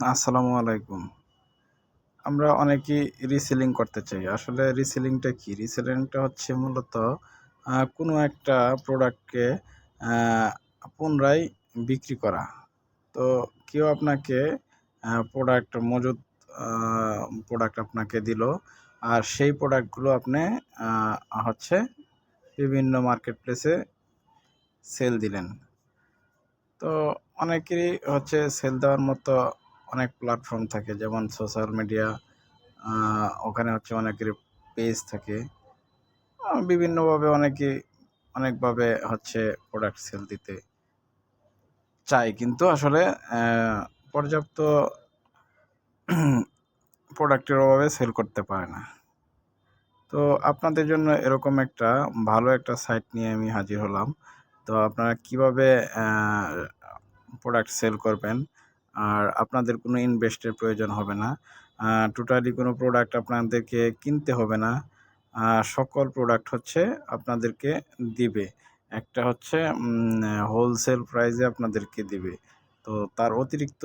আসসালামু আলাইকুম। আমরা অনেকেই রিসেলিং করতে চাই। আসলে রিসেলিংটা কি? রিসেলিংটা হচ্ছে মূলত কোনো একটা প্রোডাক্টকে আ পুনরায় বিক্রি করা। তো কেউ আপনাকে প্রোডাক্ট মজুত আ প্রোডাক্ট আপনাকে দিল। আর সেই প্রোডাক্টগুলো আপনি হচ্ছে বিভিন্ন মার্কেট প্লেসে সেল দিলেন। তো অনেকেরই হচ্ছে সেল দেওয়ার মতো অনেক প্ল্যাটফর্ম থাকে, যেমন সোশ্যাল মিডিয়া। ওখানে হচ্ছে অনেকের পেজ থাকে। বিভিন্নভাবে অনেকে অনেকভাবে হচ্ছে প্রোডাক্ট সেল দিতে চায়, কিন্তু আসলে পর্যাপ্ত প্রোডাক্টের অভাবে সেল করতে পারে না। তো আপনাদের জন্য এরকম একটা ভালো একটা সাইট নিয়ে আমি হাজির হলাম। তো আপনারা কিভাবে প্রোডাক্ট সেল করবেন, আর আপনাদের কোনো ইনভেস্টের প্রয়োজন হবে না। টোটালি কোনো প্রোডাক্ট আপনাদেরকে কিনতে হবে না। সকল প্রোডাক্ট হচ্ছে আপনাদেরকে দিবে। একটা হচ্ছে হোলসেল প্রাইসে আপনাদেরকে দিবে। তো তার অতিরিক্ত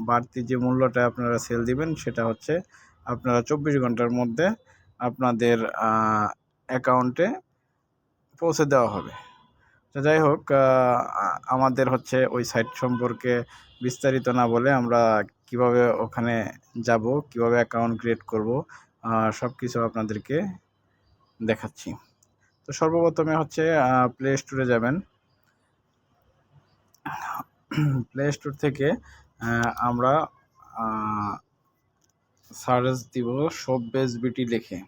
বাড়তি যে মূল্যটা আপনারা সেল দিবেন, সেটা হচ্ছে আপনারা ২৪ ঘন্টার মধ্যে আপনাদের অ্যাকাউন্টে পৌঁছে দেওয়া হবে। তো যাই হোক, আমাদের হচ্ছে ওই সাইট সম্পর্কে বিস্তারিত না বলে আমরা কিভাবে ওখানে যাব, কিভাবে অ্যাকাউন্ট ক্রিয়েট করব, সব কিছু আপনাদেরকে দেখাচ্ছি। তো সর্বপ্রথমে হচ্ছে প্লে স্টোরে যাবেন। প্লে স্টোর থেকে আমরা সার্চ দিব শপবেজ বিটি লিখে।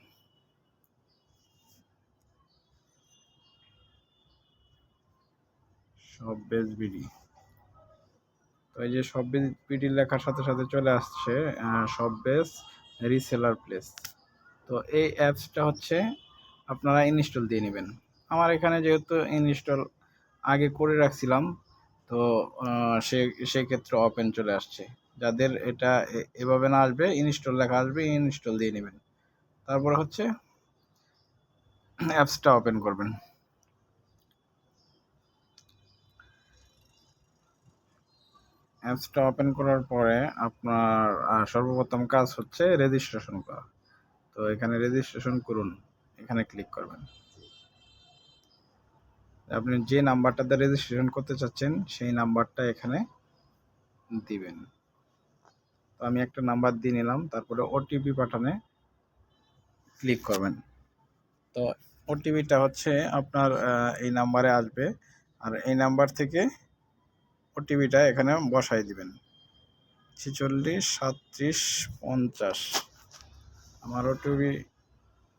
শপবেজ বিডি। তো এই যে শপবেজ বিডি লেখার সাথে সাথে চলে আসছে শপবেজ রিসেলার প্লেস। তো এই অ্যাপসটা হচ্ছে আপনারা ইনস্টল দিয়ে নেবেন। আমার এখানে যেহেতু ইনস্টল আগে করে রাখছিলাম, তো সেক্ষেত্রে ওপেন চলে আসছে। যাদের এটা এভাবে না আসবে, ইনস্টল লেখা আসবে, ইনস্টল দিয়ে নেবেন। তারপর হচ্ছে অ্যাপসটা ওপেন করবেন। অ্যাপসটা ওপেন করার পরে আপনার সর্বপ্রথম কাজ হচ্ছে রেজিস্ট্রেশন করা। তো এখানে রেজিস্ট্রেশন করুন, এখানে ক্লিক করবেন। আপনি যে নাম্বারটাতে রেজিস্ট্রেশন করতে চাচ্ছেন সেই নাম্বারটা এখানে দিবেন। তো আমি একটা নাম্বার দিয়ে নিলাম, তারপরে ওটিপি পাঠানে ক্লিক করবেন। তো ওটিপিটা হচ্ছে আপনার এই নাম্বারে আসবে, আর এই নাম্বার থেকে ওটিপিটা এখানে বসাই দিবেন। 46 37 50। আমার ওটিপি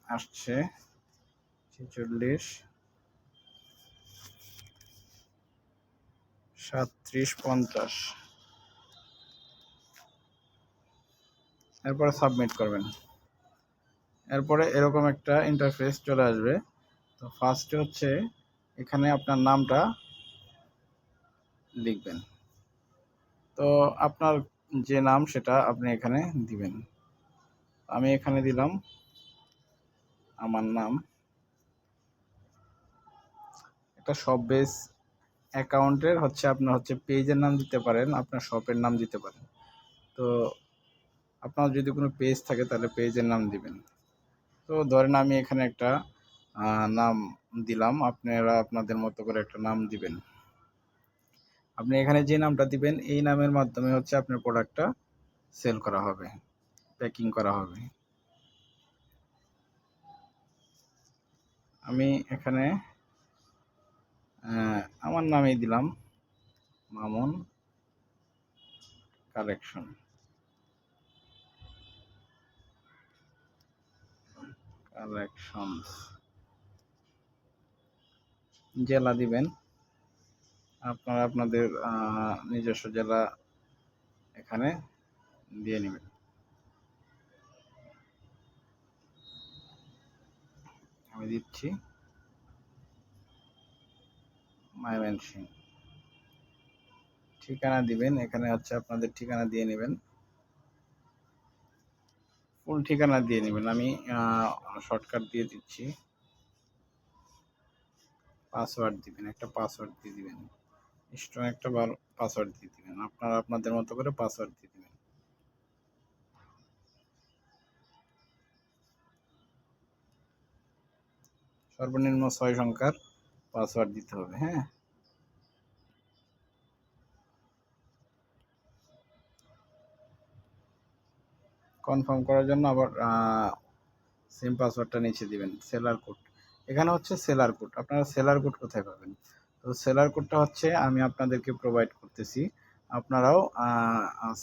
আসছে 46 37 50। এরপরে সাবমিট করবেন। এরপরে এরকম একটা ইন্টারফেস চলে আসবে। তো ফার্স্টে হচ্ছে এখানে আপনার নামটা লিখবেন। তো আপনার যে নাম সেটা আপনি এখানে দিবেন। আমি এখানে দিলাম আমার নাম। একটা শপ বেস অ্যাকাউন্টের হচ্ছে আপনার হচ্ছে পেজের নাম দিতে পারেন, আপনার শপের নাম দিতে পারেন। তো আপনার যদি কোনো পেজ থাকে তাহলে পেজের নাম দিবেন। তো ধরেন আমি এখানে একটা নাম দিলাম, আপনারা আপনাদের মতো করে একটা নাম দিবেন। আপনি এখানে যে নামটা দিবেন এই নামের মাধ্যমে হচ্ছে আপনার প্রোডাক্টটা সেল করা হবে, প্যাকিং করা হবে। আমি এখানে আমার নামেই দিলাম, মামুন কালেকশন। জেলা দিবেন আপনারা আপনাদের নিজস্ব জেলা এখানে দিয়ে নেবেন। আমি দিচ্ছি ময়মনসিংহ। ঠিকানা দিবেন, এখানে হচ্ছে আপনাদের ঠিকানা দিয়ে নেবেন, ফুল ঠিকানা দিয়ে নেবেন। আমি শর্টকাট দিয়ে দিচ্ছি। পাসওয়ার্ড দিবেন, একটা পাসওয়ার্ড দিয়ে দিবেন। স্ট্রং একটা পাসওয়ার্ড দিয়ে দিবেন, আপনারা আপনাদের মতো করে পাসওয়ার্ড দিয়ে দিবেন। সর্বনিম্ন 6 সংখ্যার পাসওয়ার্ড দিতে হবে। হ্যাঁ, কনফার্ম করার জন্য আবার সেম পাসওয়ার্ডটা নিচে দিবেন। সেলার কোড, এখানে হচ্ছে সেলার কোড। আপনারা সেলার কোড কোথায় পাবেন? তো সেলার কোডটা হচ্ছে আমি আপনাদেরকে প্রোভাইড করতেছি, আপনারাও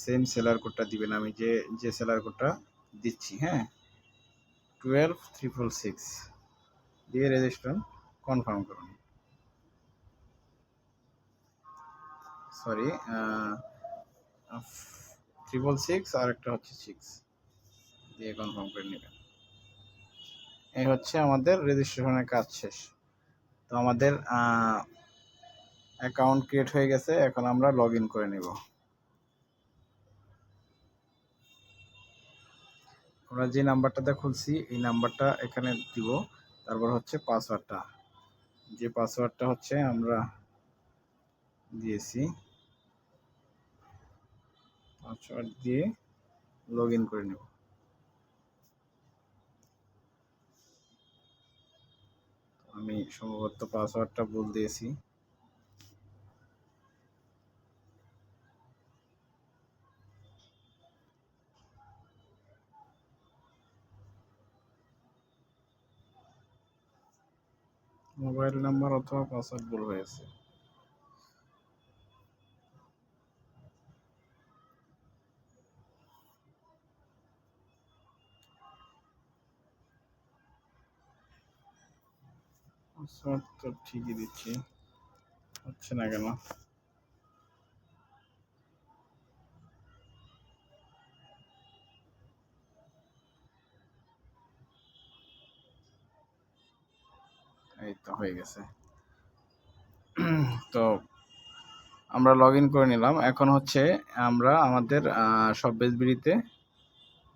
সেম সেলার কোডটা দিবেন। আমি যে সেলার কোডটা দিচ্ছি, হ্যাঁ, 12366 দিয়ে রেজিস্ট্রেশন কনফার্ম করুন। সরি, 666 আর একটা হচ্ছে 6 দিয়ে কনফার্ম করে নেবেন। এই হচ্ছে আমাদের রেজিস্ট্রেশনের কাজ শেষ। তো আমাদের অ্যাকাউন্ট ক্রিয়েট হয়ে গেছে, এখন আমরা লগ ইন করে নেব। আমরা যে নাম্বারটাতে খুলছি এই নাম্বারটা এখানে দিব, তারপর হচ্ছে পাসওয়ার্ডটা, যে পাসওয়ার্ডটা হচ্ছে আমরা দিয়েছি, পাসওয়ার্ড দিয়ে লগ ইন করে নেব। আমি সম্ভবত পাসওয়ার্ডটা ভুল দিয়েছি। মোবাইল নাম্বার অথবা পাসওয়ার্ড ভুল হয়েছে। পাসওয়ার্ড তো ঠিকই দিচ্ছি, হচ্ছে না কেন? এই তো হয়ে গেছে। তো আমরা লগ ইন করে নিলাম। এখন হচ্ছে আমরা আমাদের শপবেজ বিডিতে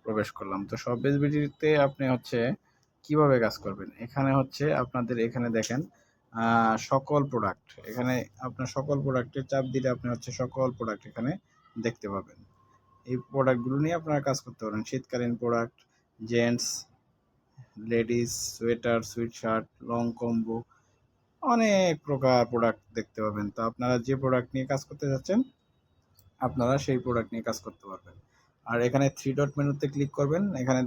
প্রবেশ করলাম। তো শপবেজ বিডিতে আপনি হচ্ছে কিভাবে কাজ করবেন, এখানে হচ্ছে আপনাদের এখানে দেখেন সকল প্রোডাক্ট, এখানে আপনার সকল প্রোডাক্টে চাপ দিলে আপনি হচ্ছে সকল প্রোডাক্ট এখানে দেখতে পাবেন। এই প্রোডাক্টগুলো নিয়ে আপনারা কাজ করতে পারেন। শীতকালীন product, gents, ladies, sweater, sweet shirt, long combo, অনেক প্রকার প্রোডাক্ট দেখতে পাবেন। তো আপনারা যে প্রোডাক্ট নিয়ে কাজ করতে যাচ্ছেন আপনারা সেই প্রোডাক্ট নিয়ে কাজ করতে পারবেন। আর এখানে থ্রি ডট মেনুতে ক্লিক করবেন, এখানে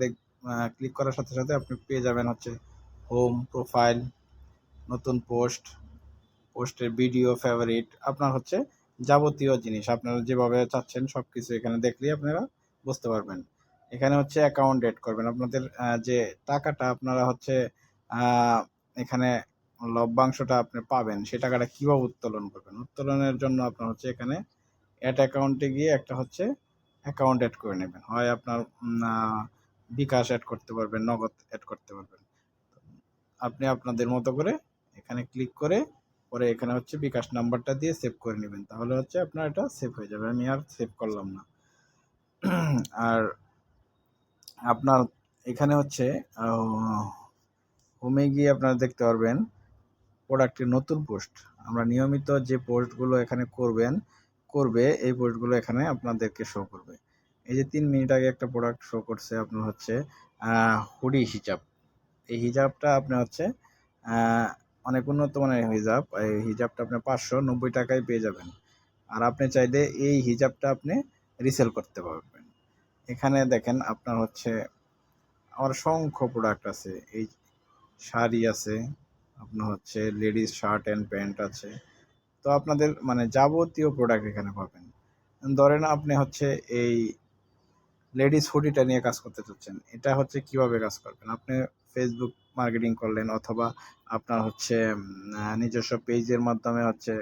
ক্লিক করার সাথে সাথে আপনি পেয়ে যাবেন হচ্ছে হোম, প্রোফাইল, নতুন পোস্ট, পোস্টের ভিডিও, ফেভারিট, আপনার হচ্ছে যাবতীয় জিনিস আপনারা যেভাবে চাচ্ছেন সব কিছু এখানে দেখলেই আপনারা বুঝতে পারবেন। এখানে হচ্ছে অ্যাকাউন্ট এড করবেন, আপনাদের যে টাকাটা আপনারা হচ্ছে এখানে লভ্যাংশটা আপনি পাবেন সেই টাকাটা কীভাবে উত্তোলন করবেন, উত্তোলনের জন্য আপনার হচ্ছে এখানে অ্যাড অ্যাকাউন্টে গিয়ে একটা হচ্ছে অ্যাকাউন্ট অ্যাড করে নেবেন। হয় আপনার বিকাশ অ্যাড করতে পারবেন, নগদ অ্যাড করতে পারবেন। আপনি আপনাদের মতো করে এখানে ক্লিক করে পরে এখানে হচ্ছে বিকাশ নাম্বারটা দিয়ে সেভ করে নেবেন, তাহলে হচ্ছে আপনার এটা সেভ হয়ে যাবে। আমি আর সেভ করলাম না। আর আপনার এখানে হচ্ছে হোমে গিয়ে আপনারা দেখতে পারবেন প্রোডাক্টের নতুন পোস্ট। আমরা নিয়মিত যে পোস্টগুলো এখানে করবে এই পোস্টগুলো এখানে আপনাদেরকে শো করবে। এই যে 3 মিনিট আগে একটা প্রোডাক্ট শো করছে আপনার হচ্ছে হুডি হিজাব। এই হিজাবটা আপনি হচ্ছে অনেক উন্নত মানের হিজাব। এই হিজাবটা আপনি 590 টাকায় পেয়ে যাবেন। আর আপনি চাইলে এই হিজাবটা আপনি রিসেল করতে পারবেন। এখানে দেখেন আপনার হচ্ছে আমার অসংখ্য প্রোডাক্ট আছে। এই শাড়ি আছে, আপনার হচ্ছে লেডিস শার্ট অ্যান্ড প্যান্ট আছে। তো আপনাদের মানে যাবতীয় প্রোডাক্ট এখানে পাবেন। ধরেন আপনি হচ্ছে এই লেডিস হুডিটা নিয়ে কাজ করতে চাচ্ছেন, এটা হচ্ছে কিভাবে কাজ করবেন? আপনি ফেসবুক মার্কেটিং করলেন অথবা আপনার হচ্ছে নিজস্ব পেজের মাধ্যমে হচ্ছে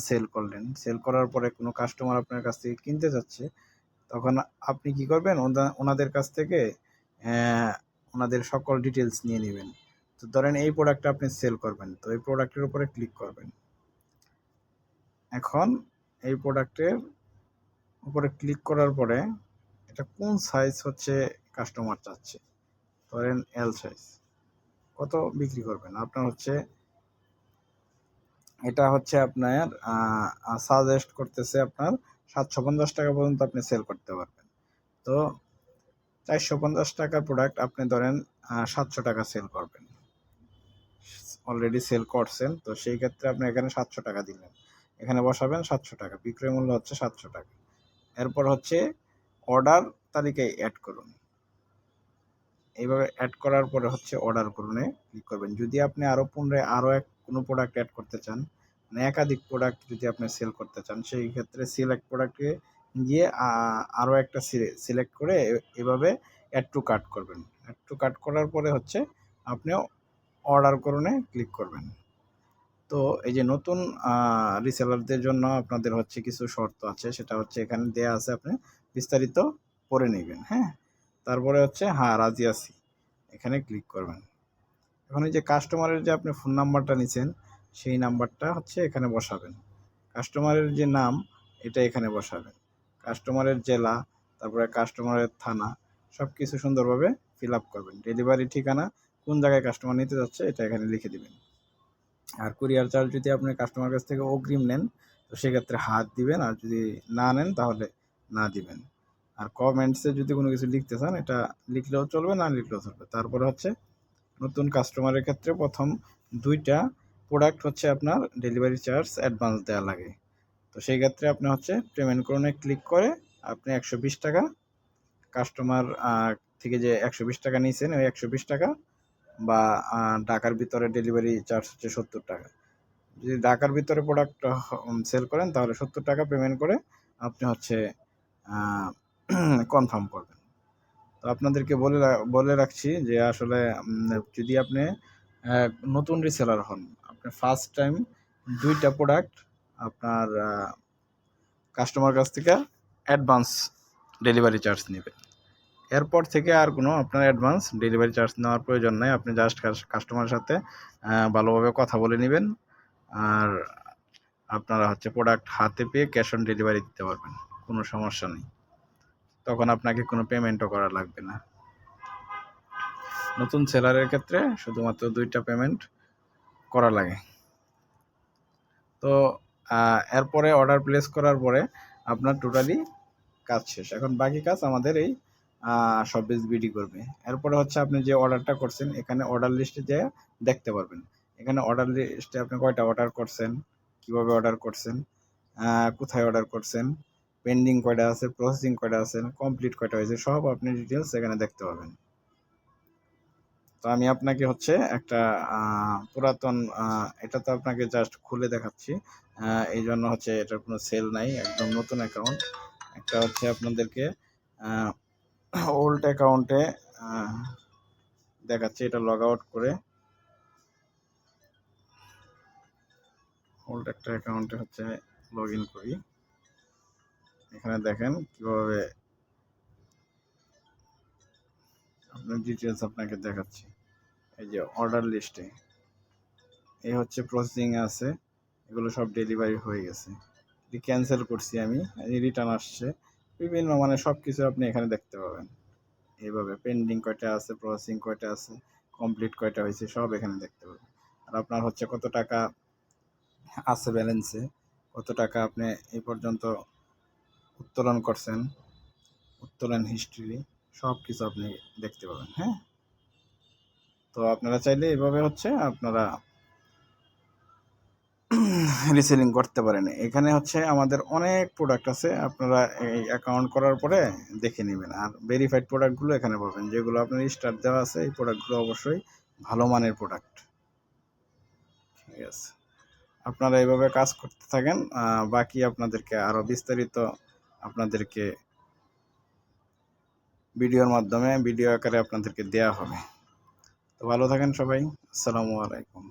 সেল করলেন। সেল করার পরে কোনো কাস্টমার আপনার কাছ থেকে কিনতে যাচ্ছে, তখন আপনি কি করবেন? ওনাদের কাছ থেকে ওনাদের সকল ডিটেলস নিয়ে নেবেন। তো ধরেন এই প্রোডাক্টটা আপনি সেল করবেন, তো এই প্রোডাক্টের উপরে ক্লিক করবেন। এখন এই প্রোডাক্টের উপরে ক্লিক করার পরে এটা কোন সাইজ হচ্ছে কাস্টমার চাচ্ছে, ধরেন এল সাইজ, কত বিক্রি করবেন? আপনার হচ্ছে এটা হচ্ছে আপনার সাজেস্ট করতেছে আপনার 750 টাকা পর্যন্ত আপনি সেল করতে পারবেন। তো 450 টাকার প্রোডাক্ট আপনি ধরেন 700 টাকা সেল করবেন, অলরেডি সেল করছেন, তো সেই ক্ষেত্রে আপনি এখানে 700 টাকা দিলেন, এখানে বসাবেন 700 টাকা, বিক্রয় মূল্য হচ্ছে 700 টাকা। এরপর হচ্ছে অর্ডার তালিকায় অ্যাড করুন। এইভাবে অ্যাড করার পরে হচ্ছে অর্ডার করুনে ক্লিক করবেন। যদি আপনি আরও পুনরায় কোনো প্রোডাক্ট অ্যাড করতে চান, মানে একাধিক প্রোডাক্ট যদি আপনি সেল করতে চান, সেই ক্ষেত্রে সিলেক্ট প্রোডাক্টে গিয়ে আরও একটা সিলেক্ট করে এভাবে অ্যাড টু কার্ট করবেন। অ্যাড টু কার্ট করার পরে হচ্ছে আপনি অর্ডার করুনে ক্লিক করবেন। তো এই যে নতুন রিসেলারদের জন্য আপনাদের হচ্ছে কিছু শর্ত আছে, সেটা হচ্ছে এখানে দেয়া আছে, আপনি বিস্তারিত পড়ে নেবেন। হ্যাঁ, তারপরে হচ্ছে হ্যাঁ রাজি আছি, এখানে ক্লিক করবেন। এখন এই যে কাস্টমারের যে আপনি ফোন নাম্বারটা নিছেন, সেই নাম্বারটা হচ্ছে এখানে বসাবেন। কাস্টমারের যে নাম, এটা এখানে বসাবেন। কাস্টমারের জেলা, তারপরে কাস্টমারের থানা, সব কিছু সুন্দরভাবে ফিল আপ করবেন। ডেলিভারি ঠিকানা, কোন জায়গায় কাস্টমার নিতে যাচ্ছে, এটা এখানে লিখে দিবেন। আর কুরিয়ার চার্জ যদি আপনি কাস্টমার কাছ থেকে অগ্রিম নেন, তো সেক্ষেত্রে হাত দিবেন, আর যদি না নেন তাহলে না দিবেন। আর কমেন্টসে যদি কোনো কিছু লিখতে চান, এটা লিখলেও চলবে, না লিখলেও চলবে। তারপরে হচ্ছে নতুন কাস্টমারের ক্ষেত্রে প্রথম 2টা প্রোডাক্ট হচ্ছে আপনার ডেলিভারি চার্জ অ্যাডভান্স দেওয়া লাগে। তো সেই ক্ষেত্রে আপনি হচ্ছে পেমেন্ট করুনে ক্লিক করে আপনি 120 টাকা কাস্টমার থেকে যে 120 টাকা নিয়েছেন, ওই 120 টাকা, বা ঢাকার ভিতরে ডেলিভারি চার্জ হচ্ছে 70 টাকা। যদি ঢাকার ভিতরে প্রোডাক্ট সেল করেন, তাহলে 70 টাকা পেমেন্ট করে আপনি হচ্ছে কনফার্ম করবেন। তো আপনাদেরকে বলে রাখছি যে আসলে যদি আপনি নতুন রিসেলার হন, আপনি ফার্স্ট টাইম 2টা প্রোডাক্ট আপনার কাস্টমার কাছ থেকে অ্যাডভান্স ডেলিভারি চার্জ নেবে। এরপর থেকে আর কোনো আপনার অ্যাডভান্স ডেলিভারি চার্জ নেওয়ার প্রয়োজন নেই। আপনি জাস্ট কাস্টমারের সাথে ভালোভাবে কথা বলে নেবেন, আর আপনারা হচ্ছে প্রোডাক্ট হাতে পেয়ে ক্যাশ অন ডেলিভারি দিতে পারবেন, কোনো সমস্যা নেই। তখন আপনাকে কোনো পেমেন্টও করা লাগবে না। নতুন সেলারের ক্ষেত্রে শুধুমাত্র 2টা পেমেন্ট করা লাগে। তো এরপরে অর্ডার প্লেস করার পরে আপনার টোটালি কাজ শেষ। এখন বাকি কাজ আমাদের এই শপবিজ বিডি করবে। এরপরে হচ্ছে আপনি যে অর্ডারটা করছেন, এখানে অর্ডার লিস্টে যেয়ে দেখতে পারবেন। এখানে অর্ডার লিস্টে আপনি কয়টা অর্ডার করছেন, কিভাবে অর্ডার করছেন, কোথায় অর্ডার করছেন, পেন্ডিং কয়টা আছে, প্রসেসিং কয়টা আছে, কমপ্লিট কয়টা হয়েছে, সব আপনি ডিটেলস এখানে দেখতে পাবেন। তো আমি আপনাকে হচ্ছে একটা পুরাতন, এটা তো আপনাকে জাস্ট খুলে দেখাচ্ছি, এই জন্য হচ্ছে এটার কোনো সেল নাই, একদম নতুন অ্যাকাউন্ট। একটা হচ্ছে আপনাদেরকে ওল্ড অ্যাকাউন্টে দেখাচ্ছি, এটা লগ আউট করে ওল্ড একটা অ্যাকাউন্টে হচ্ছে লগ ইন করি। এখানে দেখেন কিভাবে আপনার ডিটেলস আপনাকে দেখাচ্ছি। এই যে অর্ডার লিস্টে এই হচ্ছে প্রসেসিং আছে, এগুলো সব ডেলিভারি হয়ে গেছে, ক্যান্সেল করছি আমি, রিটার্ন আসছে, বিভিন্ন মানে সব কিছু আপনি এখানে দেখতে পাবেন। এইভাবে পেন্ডিং কয়টা আছে, প্রসেসিং কয়টা আছে, কমপ্লিট কয়টা হয়েছে, সব এখানে দেখতে পাবেন। আর আপনার হচ্ছে কত টাকা আছে ব্যালেন্সে, কত টাকা আপনি এই পর্যন্ত উত্তোলন করছেন, উত্তোলন হিস্ট্রি, সব কিছু আপনি দেখতে পাবেন। হ্যাঁ, তো আপনারা চাইলে এভাবে হচ্ছে আপনারা রিসেলিং করতে পারেন। এখানে হচ্ছে আমাদের অনেক প্রোডাক্ট আছে, আপনারা এই অ্যাকাউন্ট করার পরে দেখে নেবেন। আর ভেরিফাইড প্রোডাক্টগুলো এখানে পাবেন, যেগুলো আপনার স্টার দেওয়া আছে, এই প্রোডাক্টগুলো অবশ্যই ভালো মানের প্রোডাক্ট। ঠিক আছে, আপনারা এইভাবে কাজ করতে থাকেন, বাকি আপনাদেরকে আরও বিস্তারিত আপনাদেরকে ভিডিওর মাধ্যমে ভিডিও আকারে আপনাদেরকে দেয়া হবে। তো ভালো থাকেন সবাই, আসসালামু আলাইকুম।